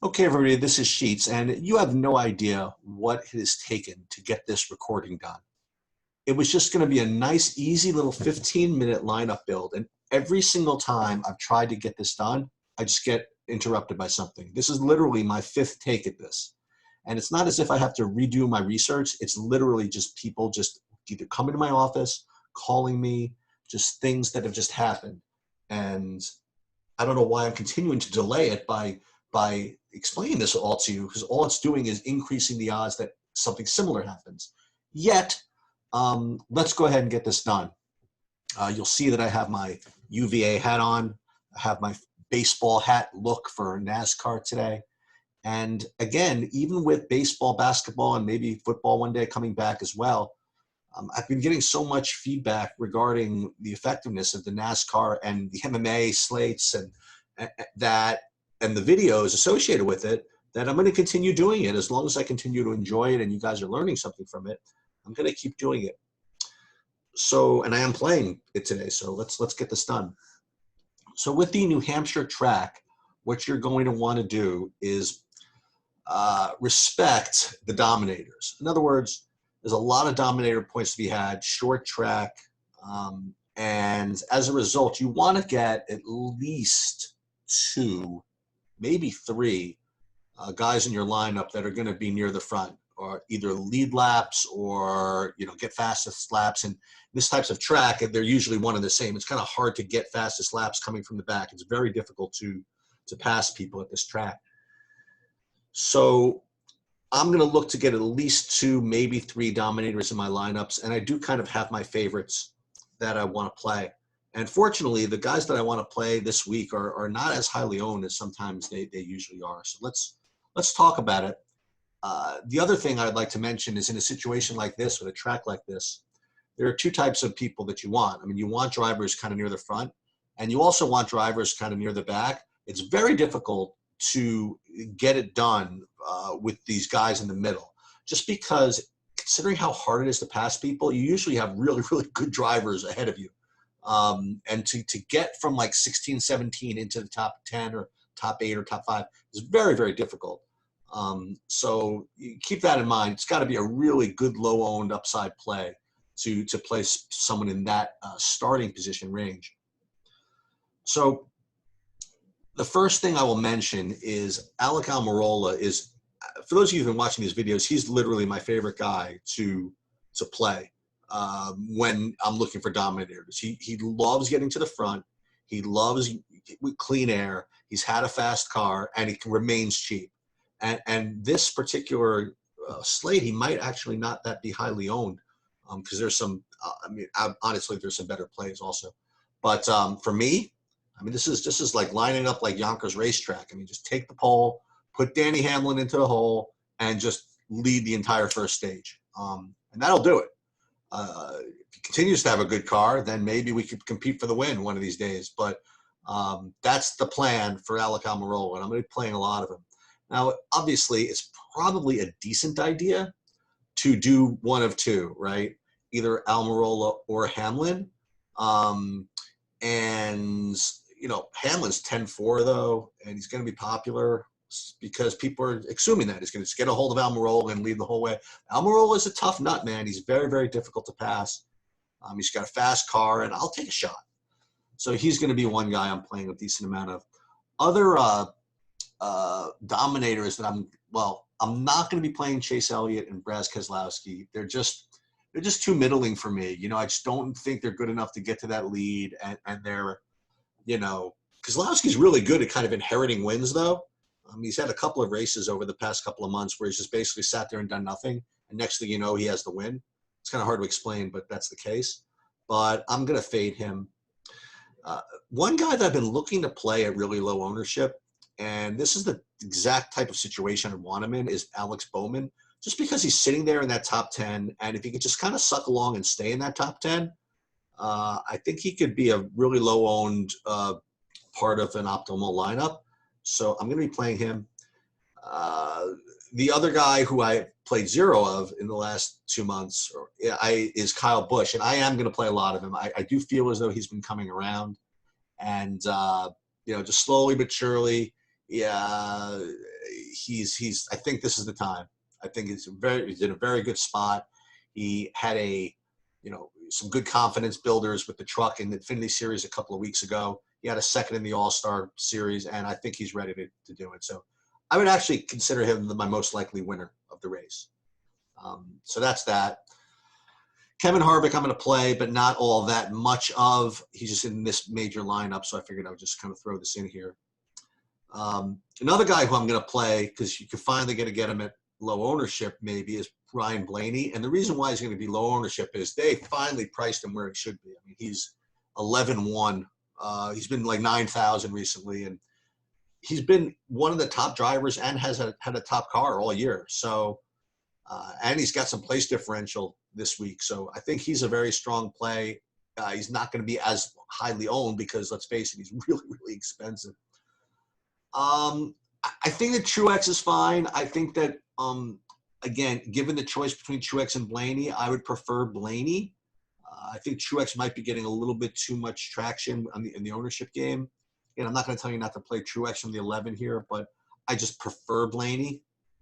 Okay, everybody, this is Sheets, and you have no idea what it has taken to get this recording done. It was just going to be a nice, easy little 15-minute lineup build, and every single time I've tried to get this done, I just get interrupted by something. This is literally my fifth take at this, and it's not as if I have to redo my research. It's literally just people just either coming to my office, calling me, just things that have just happened, and I don't know why I'm continuing to delay it by explaining this all to you, because all it's doing is increasing the odds that something similar happens. Yet, let's go ahead and get this done. You'll see that I have my UVA hat on. I have my baseball hat look for NASCAR today. And again, even with baseball, basketball, and maybe football one day coming back as well, I've been getting so much feedback regarding the effectiveness of the NASCAR and the MMA slates and the videos associated with it, that I'm going to continue doing it as long as I continue to enjoy it and you guys are learning something from it. I'm going to keep doing it. So, and I am playing it today. So let's get this done. So with the New Hampshire track, what you're going to want to do is respect the dominators. In other words, there's a lot of dominator points to be had, short track, and as a result, you want to get at least 2, maybe 3 guys in your lineup that are going to be near the front, or either lead laps or get fastest laps. And this types of track, they're usually one and the same. It's kind of hard to get fastest laps coming from the back. It's very difficult to pass people at this track. So I'm going to look to get at least 2, maybe 3 dominators in my lineups, and I do kind of have my favorites that I want to play. And fortunately, the guys that I want to play this week are not as highly owned as sometimes they usually are. So let's talk about it. The other thing I'd like to mention is, in a situation like this, with a track like this, there are 2 types of people that you want. I mean, you want drivers kind of near the front, and you also want drivers kind of near the back. It's very difficult to get it done with these guys in the middle, just because, considering how hard it is to pass people, you usually have really, really good drivers ahead of you. And to get from like 16, 17 into the top 10 or top 8 or top 5 is very, very difficult. So you keep that in mind. It's got to be a really good low-owned upside play to place someone in that starting position range. So the first thing I will mention is Alec Almirola is, for those of you who've been watching these videos, he's literally my favorite guy to play when I'm looking for dominators. He loves getting to the front. He loves clean air. He's had a fast car, and he remains cheap. And this particular slate, he might actually not that be highly owned, because there's some, honestly, there's some better plays also. But for me, I mean, this is like lining up like Yonkers racetrack. I mean, just take the pole, put Danny Hamlin into the hole, and just lead the entire first stage. And that'll do it. If he continues to have a good car, then maybe we could compete for the win one of these days. But that's the plan for Alec Almirola, and I'm going to be playing a lot of him. Now, obviously, it's probably a decent idea to do one of 2, right? Either Almirola or Hamlin. And Hamlin's 10-4 though, and he's going to be popular because people are assuming that he's going to just get a hold of Almirola and lead the whole way. Almirola is a tough nut, man. He's very, very difficult to pass. He's got a fast car, and I'll take a shot. So he's going to be one guy I'm playing a decent amount of. Other dominators that I'm not going to be playing Chase Elliott and Brad Keselowski. They're just too middling for me. I just don't think they're good enough to get to that lead, and they're, Keselowski's really good at kind of inheriting wins, though. He's had a couple of races over the past couple of months where he's just basically sat there and done nothing, and next thing you know, he has the win. It's kind of hard to explain, but that's the case. But I'm going to fade him. One guy that I've been looking to play at really low ownership, and this is the exact type of situation I want him in, is Alex Bowman, just because he's sitting there in that top 10, and if he could just kind of suck along and stay in that top 10, I think he could be a really low-owned part of an optimal lineup. So I'm going to be playing him. The other guy who I played 0 of in the last 2 months is Kyle Busch, and I am going to play a lot of him. I do feel as though he's been coming around, and just slowly but surely, I think this is the time. I think he's in a very good spot. He had some good confidence builders with the truck in the Infinity Series a couple of weeks ago. He had a second in the All-Star Series, and I think he's ready to do it. So I would actually consider him my most likely winner of the race. So that's that. Kevin Harvick, I'm going to play, but not all that much of. He's just in this major lineup, so I figured I would just kind of throw this in here. Another guy who I'm going to play, because you can finally get him at low ownership maybe, is Ryan Blaney. And the reason why he's going to be low ownership is they finally priced him where he should be. I mean, he's 11-1. He's been like 9,000 recently, and he's been one of the top drivers and has had a top car all year. So, and he's got some place differential this week. So I think he's a very strong play. He's not going to be as highly owned because, let's face it, he's really, really expensive. I think that Truex is fine. I think that, again, given the choice between Truex and Blaney, I would prefer Blaney. I think Truex might be getting a little bit too much traction in the ownership game. And I'm not going to tell you not to play Truex from the 11 here, but I just prefer Blaney.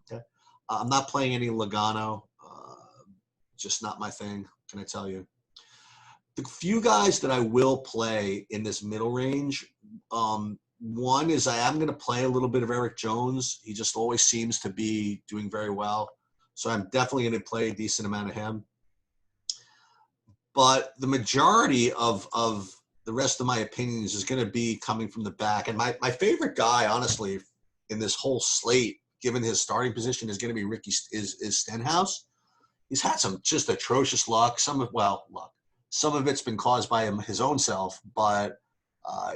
Okay, I'm not playing any Logano. Just not my thing, can I tell you? The few guys that I will play in this middle range, one is I am going to play a little bit of Eric Jones. He just always seems to be doing very well. So I'm definitely going to play a decent amount of him. But the majority of the rest of my opinions is going to be coming from the back. And my favorite guy, honestly, in this whole slate, given his starting position, is going to be is Stenhouse. He's had some just atrocious luck. Some of it's been caused by his own self, but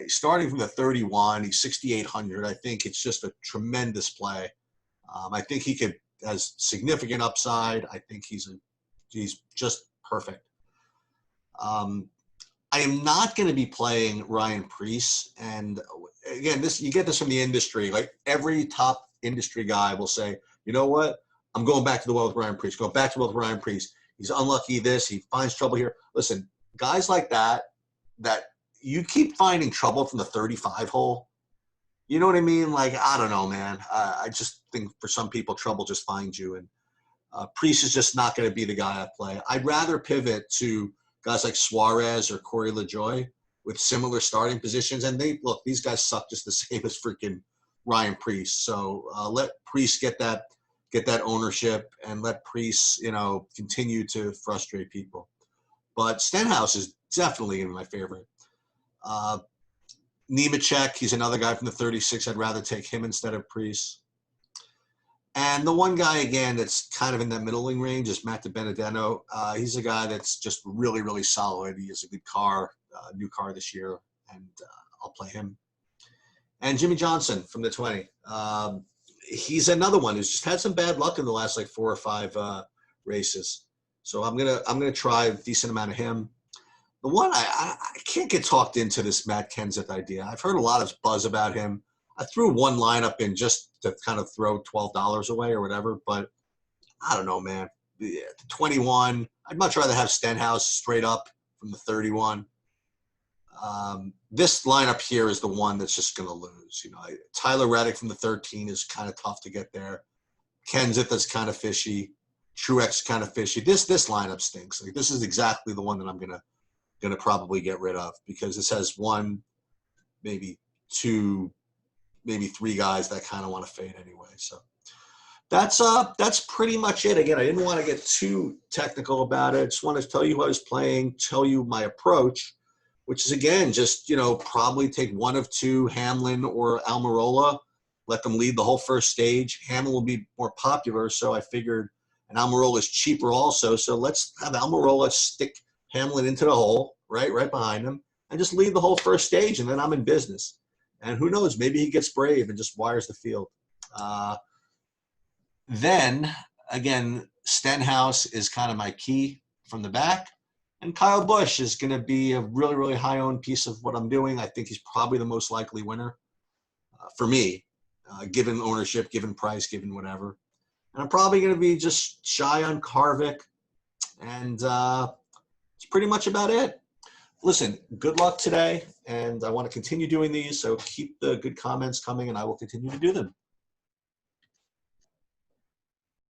starting from the 31, he's 6,800. I think it's just a tremendous play. I think he has significant upside. I think he's just perfect. I am not going to be playing Ryan Preece. And again, you get this from the industry. Like every top industry guy will say, you know what? I'm going back to the well with Ryan Preece. Going back to the well with Ryan Preece. He's unlucky this. He finds trouble here. Listen, guys like that you keep finding trouble from the 35 hole. You know what I mean? Like, I don't know, man. I just think for some people, trouble just finds you. And Preece is just not going to be the guy I play. I'd rather pivot to guys like Suarez or Corey LaJoie with similar starting positions. And these guys suck just the same as freaking Ryan Preece. So let Preece get that ownership and let Preece, continue to frustrate people. But Stenhouse is definitely going to be my favorite. Nemechek, he's another guy from the 36. I'd rather take him instead of Preece. And the one guy, again, that's kind of in that middling range is Matt Benedeno. He's a guy that's just really, really solid. He has a good car, new car this year, and I'll play him. And Jimmy Johnson from the 20. He's another one who's just had some bad luck in the last 4 or 5 races. So I'm gonna try a decent amount of him. The one I can't get talked into this Matt Kenseth idea. I've heard a lot of buzz about him. I threw one lineup in just to kind of throw $12 away or whatever, but I don't know, man. The 21, I'd much rather have Stenhouse straight up from the 31. This lineup here is the one that's just going to lose. Tyler Reddick from the 13 is kind of tough to get there. Kenseth is kind of fishy. Truex kind of fishy. This lineup stinks. This is exactly the one that I'm gonna probably get rid of because this has one, maybe 2, maybe 3 guys that kind of want to fade anyway. So that's pretty much it. Again, I didn't want to get too technical about it. I just wanted to tell you who I was playing, tell you my approach, which is, again, just, probably take one of 2, Hamlin or Almirola, let them lead the whole first stage. Hamlin will be more popular, so I figured, and Almirola is cheaper also, so let's have Almirola stick Hamlin into the hole, right behind him, and just lead the whole first stage, and then I'm in business. And who knows, maybe he gets brave and just wires the field. Then, again, Stenhouse is kind of my key from the back. And Kyle Busch is going to be a really, really high-owned piece of what I'm doing. I think he's probably the most likely winner for me, given ownership, given price, given whatever. And I'm probably going to be just shy on Harvick. And it's pretty much about it. Listen, good luck today. And I want to continue doing these, so keep the good comments coming, and I will continue to do them.